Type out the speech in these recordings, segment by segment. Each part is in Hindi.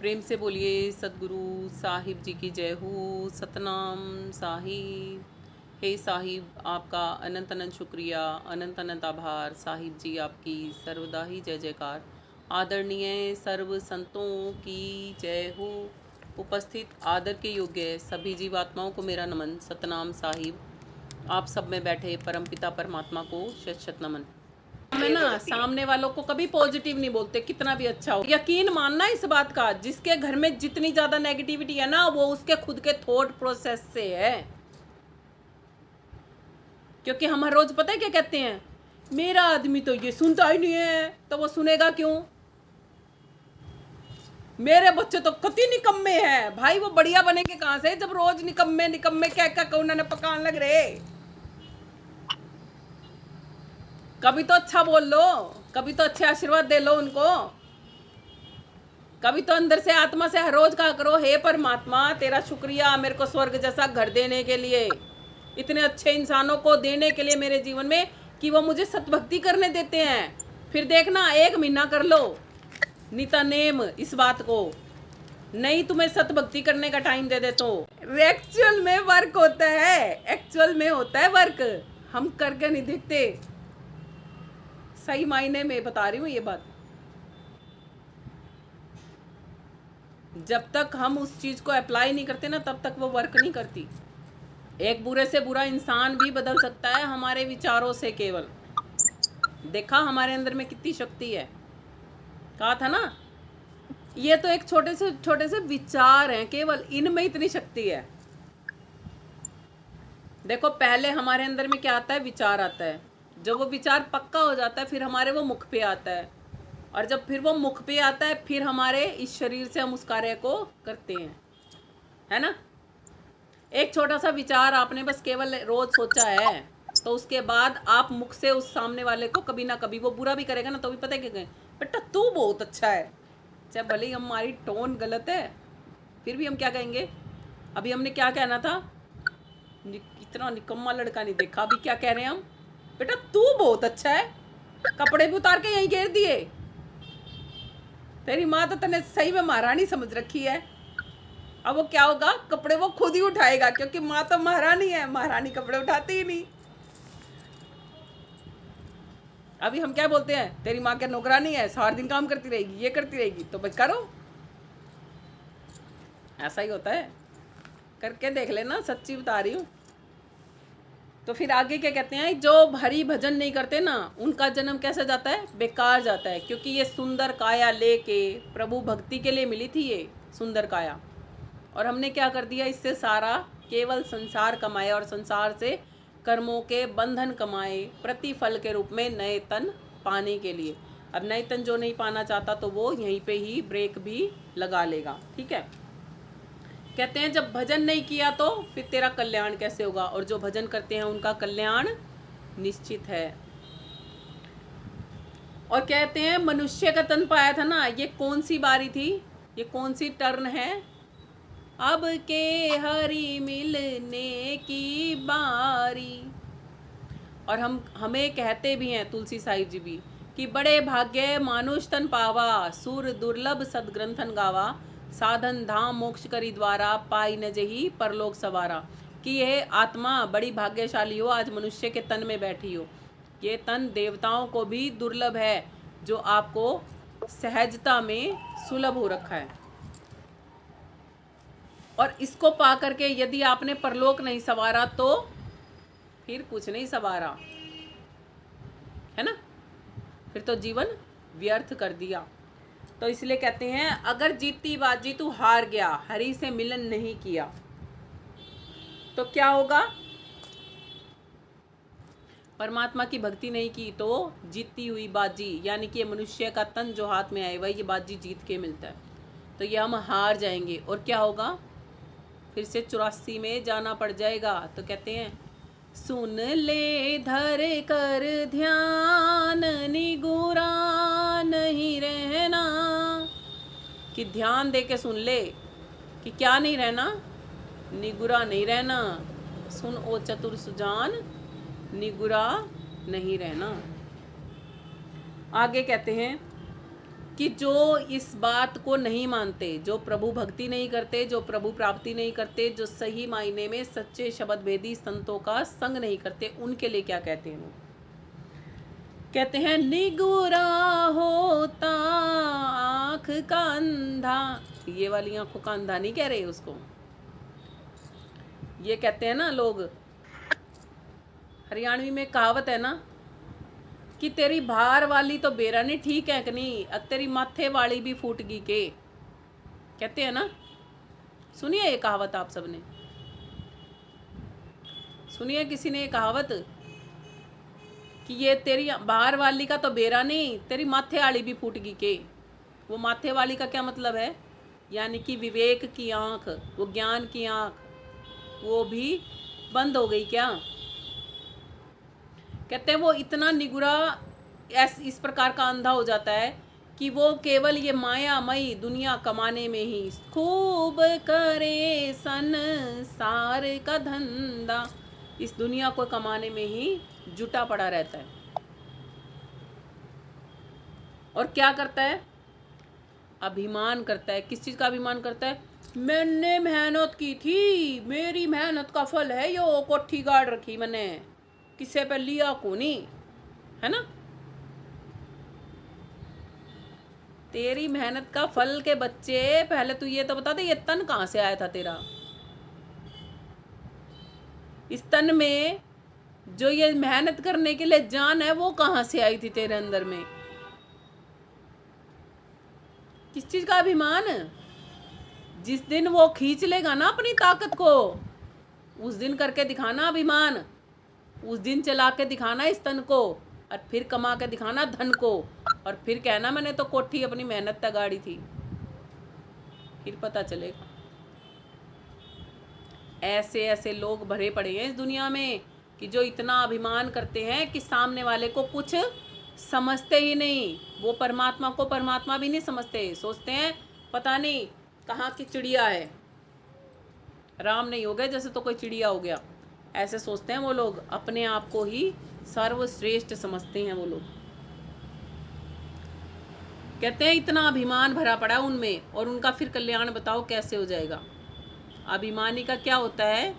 प्रेम से बोलिए सतगुरु साहिब जी की जय हो। सतनाम साहिब। हे साहिब, आपका अनंत अनंत शुक्रिया, अनंत अनंत आभार। साहिब जी आपकी सर्वदा ही जय जयकार। आदरणीय सर्व संतों की जय हो। उपस्थित आदर के योग्य सभी जीवात्माओं को मेरा नमन। सतनाम साहिब। आप सब में बैठे परमपिता परमात्मा को शत शत नमन। मैं ना सामने वालों को कभी पॉजिटिव नहीं बोलते, कितना भी अच्छा हो। यकीन मानना इस बात का, जिसके घर में जितनी ज्यादा नेगेटिविटी है ना, वो उसके खुद के थॉट प्रोसेस से है। क्योंकि हम हर रोज पता है क्या कहते हैं, मेरा आदमी तो ये सुनता ही नहीं है, तो वो सुनेगा क्यों? मेरे बच्चे तो कति निकम्मे हैं। भाई वो बढ़िया बनेंगे कहां से जब रोज निकम्मे निकम्मे क्या क्या उन्होंने पकान लग रहे। कभी तो अच्छा बोल लो, कभी तो अच्छे आशीर्वाद दे लो उनको, कभी तो अंदर से आत्मा से हर रोज कहा करो, हे परमात्मा तेरा शुक्रिया मेरे को स्वर्ग जैसा घर देने के लिए, इतने अच्छे इंसानों को देने के लिए मेरे जीवन में, कि वो मुझे सतभक्ति करने देते हैं। फिर देखना 1 महीना कर लो निता नेम इस बात को, नहीं तुम्हें सतभक्ति करने का टाइम दे दे तो एक्चुअल में वर्क होता है, एक्चुअल में होता है वर्क, हम करके नहीं देखते। सही मायने में बता रही हूँ ये बात। जब तक हम उस चीज को अप्लाई नहीं करते ना, तब तक वो वर्क नहीं करती। एक बुरे से बुरा इंसान भी बदल सकता है हमारे विचारों से केवल। देखा हमारे अंदर में कितनी शक्ति है। कहा था ना, ये तो एक छोटे से विचार हैं, केवल इनमें इतनी शक्ति है। देखो पहले हमारे अंदर में क्या आता है, विचार आता है। जब वो विचार पक्का हो जाता है, फिर हमारे वो मुख पे आता है, और जब फिर वो मुख पे आता है, फिर हमारे इस शरीर से हम उस कार्य को करते हैं, है ना। एक छोटा सा विचार आपने बस केवल रोज सोचा है, तो उसके बाद आप मुख से उस सामने वाले को कभी ना कभी, वो बुरा भी करेगा ना तो भी पता है क्या कहें, बेटा तू बहुत अच्छा है। चाहे भले ही हमारी टोन गलत है, फिर भी हम क्या कहेंगे। अभी हमने क्या कहना था, इतना निकम्मा लड़का नहीं देखा। अभी क्या कह रहे हैं हम, बेटा तू बहुत अच्छा है। कपड़े भी उतार के यहीं घेर दिए। तेरी माँ तो तने सही में महारानी समझ रखी है। अब वो क्या होगा, कपड़े वो खुद ही उठाएगा, क्योंकि माँ तो महारानी है, महारानी कपड़े उठाती ही नहीं। अभी हम क्या बोलते हैं, तेरी माँ क्या नौकरानी है, सारा दिन काम करती रहेगी, ये करती रहेगी, तो बस करो। ऐसा ही होता है, करके देख लेना, सच्ची बता रही हूँ। तो फिर आगे क्या कहते हैं, जो हरि भजन नहीं करते ना, उनका जन्म कैसा जाता है, बेकार जाता है। क्योंकि ये सुंदर काया लेके प्रभु भक्ति के लिए मिली थी, ये सुंदर काया, और हमने क्या कर दिया, इससे सारा केवल संसार कमाए, और संसार से कर्मों के बंधन कमाए, प्रतिफल के रूप में नए तन पाने के लिए। अब नए तन जो नहीं पाना चाहता, तो वो यहीं पे ही ब्रेक भी लगा लेगा, ठीक है। कहते हैं जब भजन नहीं किया तो फिर तेरा कल्याण कैसे होगा, और जो भजन करते हैं उनका कल्याण निश्चित है। और कहते हैं मनुष्य का तन पाया था ना, ये कौन सी बारी थी, ये कौन सी टर्न है, अब के हरि मिलने की बारी। और हमें कहते भी हैं तुलसी साहिब जी भी, कि बड़े भाग्य मानुष तन पावा, सुर दुर्लभ सदग्रंथन गावा, साधन धाम मोक्ष करी द्वारा, पाई न जही परलोक सवारा। कि यह आत्मा बड़ी भाग्यशाली हो, आज मनुष्य के तन में बैठी हो। ये तन देवताओं को भी दुर्लभ है, जो आपको सहजता में सुलभ हो रखा है। और इसको पा करके यदि आपने परलोक नहीं सवारा, तो फिर कुछ नहीं सवारा, है ना, फिर तो जीवन व्यर्थ कर दिया। तो इसलिए कहते हैं, अगर जीती बाजी तू हार गया, हरि से मिलन नहीं किया, तो क्या होगा, परमात्मा की भक्ति नहीं की, तो जीती हुई बाजी, यानी कि मनुष्य का तन जो हाथ में आए, वही ये बाजी जीत के मिलता है, तो ये हम हार जाएंगे। और क्या होगा, फिर से 84 में जाना पड़ जाएगा। तो कहते हैं, सुन ले धर कर ध्यान, निगुरा नहीं रहना। कि ध्यान दे के सुन ले, कि क्या नहीं रहना, निगुरा नहीं रहना। सुन ओ चतुर सुजान, निगुरा नहीं रहना। आगे कहते हैं कि जो इस बात को नहीं मानते, जो प्रभु भक्ति नहीं करते, जो प्रभु प्राप्ति नहीं करते, जो सही मायने में सच्चे शब्द भेदी संतों का संग नहीं करते, उनके लिए क्या कहते हैं वो? कहते हैं निगुरा होता आँख का अंधा। ये वाली आंखों का अंधा नहीं कह रहे उसको, ये कहते हैं ना लोग, हरियाणवी में कहावत है ना कि तेरी भार वाली तो बेरा नहीं ठीक है कि नहीं, अब तेरी माथे वाली भी फूट गई के, कहते हैं ना। सुनिए ये कहावत, आप सबने सुनिए, किसी ने ये कहावत कि ये तेरी बाहर वाली का तो बेरा नहीं, तेरी माथे वाली भी फूट गई के। वो माथे वाली का क्या मतलब है? यानी कि विवेक की आंख, वो ज्ञान की आंख, वो भी बंद हो गई क्या? कहते हैं वो इतना निगुरा इस प्रकार का अंधा हो जाता है कि वो केवल ये मायामयी दुनिया कमाने में ही खूब करे संसार का धंधा, इस दुनिया को कमाने में ही जुटा पड़ा रहता है। और क्या करता है? अभिमान करता है। किस चीज का अभिमान करता है? मैंने मेहनत की थी, मेरी मेहनत का फल है यो, कोठी गाड़ रखी मैंने, किसे पे लिया को नहीं, है ना। तेरी मेहनत का फल के बच्चे, पहले तू ये तो बता दे, ये तन कहां से आया था तेरा? इस तन में जो ये मेहनत करने के लिए जान है, वो कहां से आई थी तेरे अंदर में? किस चीज का अभिमान? जिस दिन वो खींच लेगा ना अपनी ताकत को, उस दिन करके दिखाना अभिमान, उस दिन चला के दिखाना इस तन को, और फिर कमा के दिखाना धन को, और फिर कहना मैंने तो कोठी अपनी मेहनत तक गाड़ी थी, फिर पता चलेगा। ऐसे ऐसे लोग भरे पड़े हैं इस दुनिया में कि जो इतना अभिमान करते हैं कि सामने वाले को कुछ समझते ही नहीं। वो परमात्मा को परमात्मा भी नहीं समझते, सोचते हैं पता नहीं कहाँ की चिड़िया है, राम नहीं हो गए जैसे तो कोई चिड़िया हो गया, ऐसे सोचते हैं वो लोग। अपने आप को ही सर्वश्रेष्ठ समझते हैं वो लोग। कहते हैं इतना अभिमान भरा पड़ा है उनमें, और उनका फिर कल्याण बताओ कैसे हो जाएगा? अभिमानी का क्या होता है?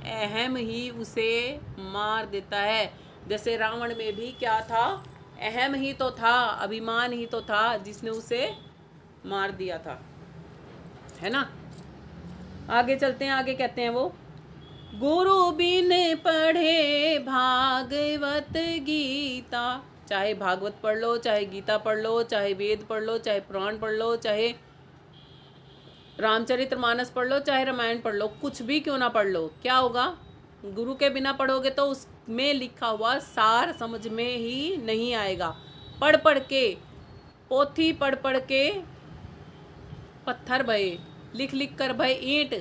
अहम ही उसे मार देता है। जैसे रावण में भी क्या था? अहम ही तो था, अभिमान ही तो था जिसने उसे मार दिया था, है ना। आगे चलते हैं, आगे कहते हैं वो, गुरु बिन पढ़े भागवत गीता। चाहे भागवत पढ़ लो, चाहे गीता पढ़ लो, चाहे वेद पढ़ लो, चाहे पुराण पढ़ लो, चाहे रामचरितमानस पढ़ लो, चाहे रामायण पढ़ लो, कुछ भी क्यों ना पढ़ लो, क्या होगा? गुरु के बिना पढ़ोगे तो उसमें लिखा हुआ सार समझ में ही नहीं आएगा। पढ़ पढ़ के, पोथी पढ़ पढ़ के पत्थर भये, लिख लिख कर भय ईंट,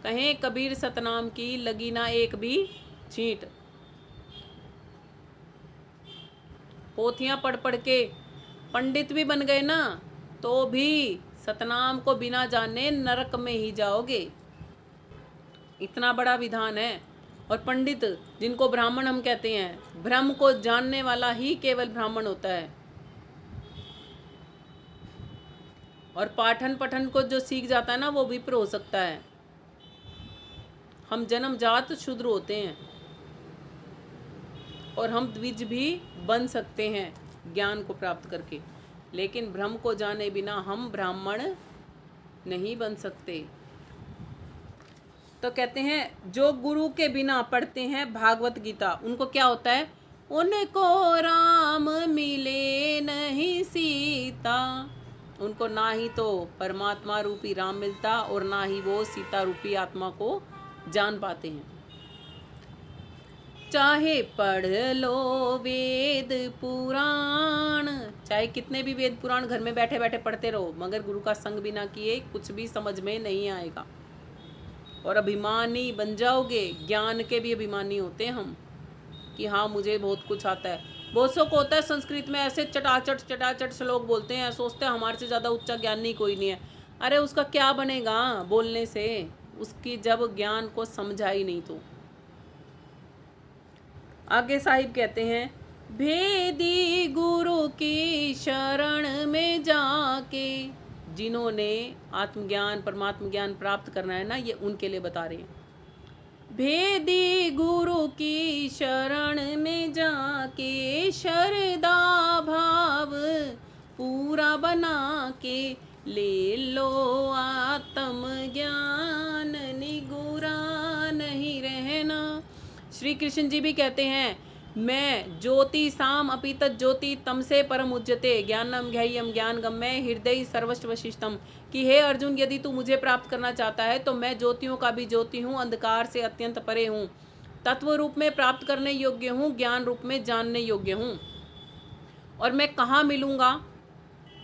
कहें कबीर सतनाम की लगी ना एक भी छींट। पोथियां पढ़ पढ़ के पंडित भी बन गए ना, तो भी सतनाम को बिना जाने नरक में ही जाओगे। इतना बड़ा विधान है। और पंडित, जिनको ब्राह्मण हम कहते हैं, ब्रह्म को जानने वाला ही केवल ब्राह्मण होता है। और पाठन पठन को जो सीख जाता है ना, वो विप्र हो सकता है। हम जन्मजात शूद्र होते हैं, और हम द्विज भी बन सकते हैं ज्ञान को प्राप्त करके, लेकिन ब्रह्म को जाने बिना हम ब्राह्मण नहीं बन सकते। तो कहते हैं जो गुरु के बिना पढ़ते हैं भागवत गीता, उनको क्या होता है? उनको राम मिले नहीं सीता। उनको ना ही तो परमात्मा रूपी राम मिलता, और ना ही वो सीता रूपी आत्मा को जान पाते हैं। चाहे पढ़ लो वेद पुराण, चाहे कितने भी वेद पुराण घर में बैठे बैठे पढ़ते रहो, मगर गुरु का संग बिना किए कुछ भी समझ में नहीं आएगा। और अभिमानी बन जाओगे। ज्ञान के भी अभिमानी होते हैं हम कि हाँ मुझे बहुत कुछ आता है। बहुत सौ को होता है संस्कृत में ऐसे चटाचट श्लोक बोलते हैं, सोचते हैं हमारे से ज़्यादा उच्चा ज्ञानी कोई नहीं है। अरे उसका क्या बनेगा बोलने से, उसकी जब ज्ञान को समझा ही नहीं तो। आगे साहिब कहते हैं भेदी गुरु की शरण में जाके, जिन्होंने आत्मज्ञान परमात्म ज्ञान प्राप्त करना है ना, ये उनके लिए बता रहे हैं। भेदी गुरु की शरण में जाके, शरदा भाव पूरा बना के, ले लो आत्म ज्ञान निगुरा नहीं रहना। श्री कृष्ण जी भी कहते हैं, मैं ज्योति साम अपि तत् ज्योति तमसे परम उज्जते, ज्ञानम ज्ञेयम ज्ञान गम्य हृदय सर्वस्व वशिष्ठम। कि हे अर्जुन, यदि तू मुझे प्राप्त करना चाहता है तो मैं ज्योतियों का भी ज्योति हूँ, अंधकार से अत्यंत परे हूँ, तत्व रूप में प्राप्त करने योग्य हूँ, ज्ञान रूप में जानने योग्य हूँ। और मैं कहाँ मिलूंगा?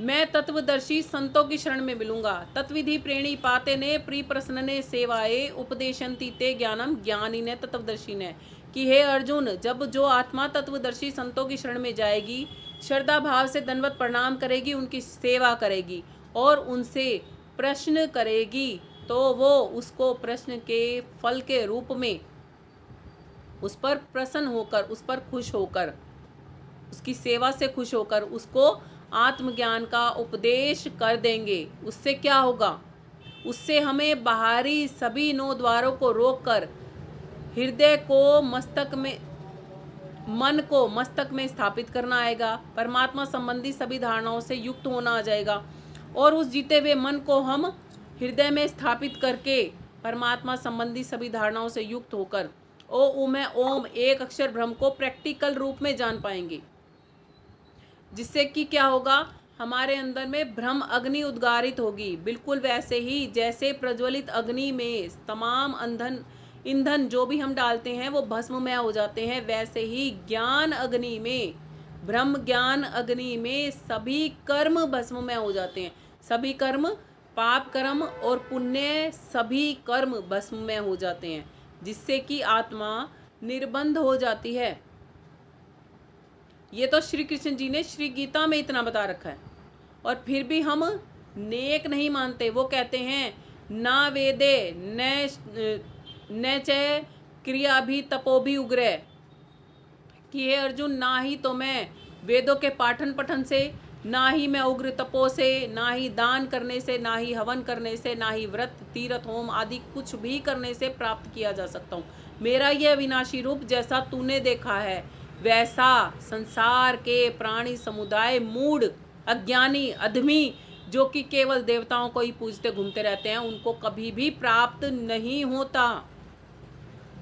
मैं तत्वदर्शी संतों की शरण में मिलूंगा। तत्विधि प्रेणी पाते ने प्री प्रसन्ने सेवाए, उपदेशंति ते ज्ञानम ज्ञानी ने तत्वदर्शी ने। कि हे अर्जुन, जब जो आत्मा तत्वदर्शी संतों की शरण में जाएगी, श्रद्धा भाव से दंडवत प्रणाम करेगी, उनकी सेवा करेगी और उनसे प्रश्न करेगी, तो वो उसको प्रश्न के फल के रूप में उस पर प्रसन्न होकर, उस पर खुश होकर, उसकी सेवा से खुश होकर उसको आत्मज्ञान का उपदेश कर देंगे। उससे क्या होगा? उससे हमें बाहरी सभी 9 द्वारों को रोककर हृदय को, मस्तक में, मन को मस्तक में स्थापित करना आएगा। परमात्मा संबंधी सभी धारणाओं से युक्त होना आ जाएगा और उस जीते हुए मन को हम हृदय में स्थापित करके परमात्मा संबंधी सभी धारणाओं से युक्त होकर ओम ओम एक अक्षर ब्रह्म को प्रैक्टिकल रूप में जान पाएंगे। जिससे कि क्या होगा? हमारे अंदर में ब्रह्म अग्नि उद्गारित होगी, बिल्कुल वैसे ही जैसे प्रज्वलित अग्नि में तमाम ईंधन जो भी हम डालते हैं वो भस्ममय हो जाते हैं, वैसे ही ज्ञान अग्नि में, ब्रह्म ज्ञान अग्नि में सभी कर्म भस्ममय हो जाते हैं। सभी कर्म, पाप कर्म और पुण्य सभी कर्म भस्ममय हो जाते हैं, जिससे कि आत्मा निर्बंध हो जाती है। ये तो श्री कृष्ण जी ने श्री गीता में इतना बता रखा है, और फिर भी हम नेक नहीं मानते। वो कहते हैं ना वेदे न च क्रिया भी तपो भी उग्र। कि हे अर्जुन, ना ही तो मैं वेदों के पाठन पठन से, ना ही मैं उग्र तपो से, ना ही दान करने से, ना ही हवन करने से, ना ही व्रत तीर्थ होम आदि कुछ भी करने से प्राप्त किया जा सकता हूँ। मेरा यह अविनाशी रूप जैसा तूने देखा है, वैसा संसार के प्राणी समुदाय मूढ़, अज्ञानी, अधमी, जो कि केवल देवताओं को ही पूजते घूमते रहते हैं, उनको कभी भी प्राप्त नहीं होता।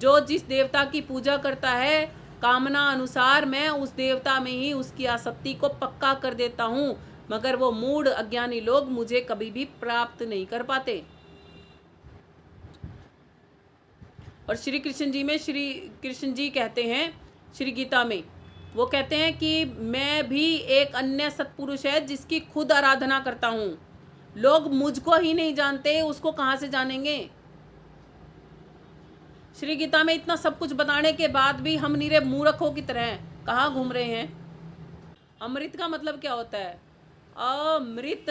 जो जिस देवता की पूजा करता है, कामना अनुसार मैं उस देवता में ही उसकी आसक्ति को पक्का कर देता हूँ, मगर वो मूढ़ अज्ञानी लोग मुझे कभी भी प्राप्त नहीं कर पाते। और श्री कृष्ण जी में श्री कृष्ण जी कहते हैं श्री गीता में, वो कहते हैं कि मैं भी एक अन्य सत्पुरुष है जिसकी खुद आराधना करता हूँ। लोग मुझको ही नहीं जानते, उसको कहाँ से जानेंगे? श्री गीता में इतना सब कुछ बताने के बाद भी हम निरे मूर्खों की तरह कहाँ घूम रहे हैं। अमृत का मतलब क्या होता है? अमृत,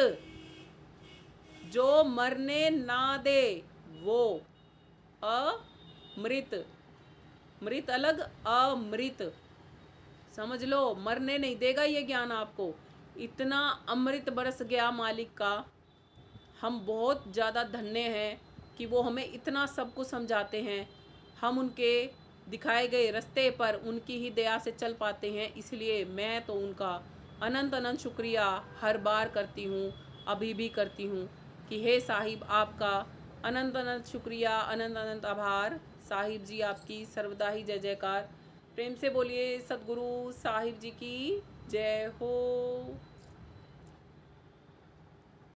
जो मरने ना दे वो अमृत। मृत अलग, अमृत समझ लो, मरने नहीं देगा ये ज्ञान आपको। इतना अमृत बरस गया मालिक का, हम बहुत ज़्यादा धन्य हैं कि वो हमें इतना सब कुछ समझाते हैं। हम उनके दिखाए गए रास्ते पर उनकी ही दया से चल पाते हैं। इसलिए मैं तो उनका अनंत अनंत शुक्रिया हर बार करती हूँ, अभी भी करती हूँ कि हे साहिब, आपका अनंत अनंत शुक्रिया, अनंत अनंत आभार। साहिब जी आपकी सर्वदा ही जय जयकार। प्रेम से बोलिए सतगुरु साहिब जी की जय हो।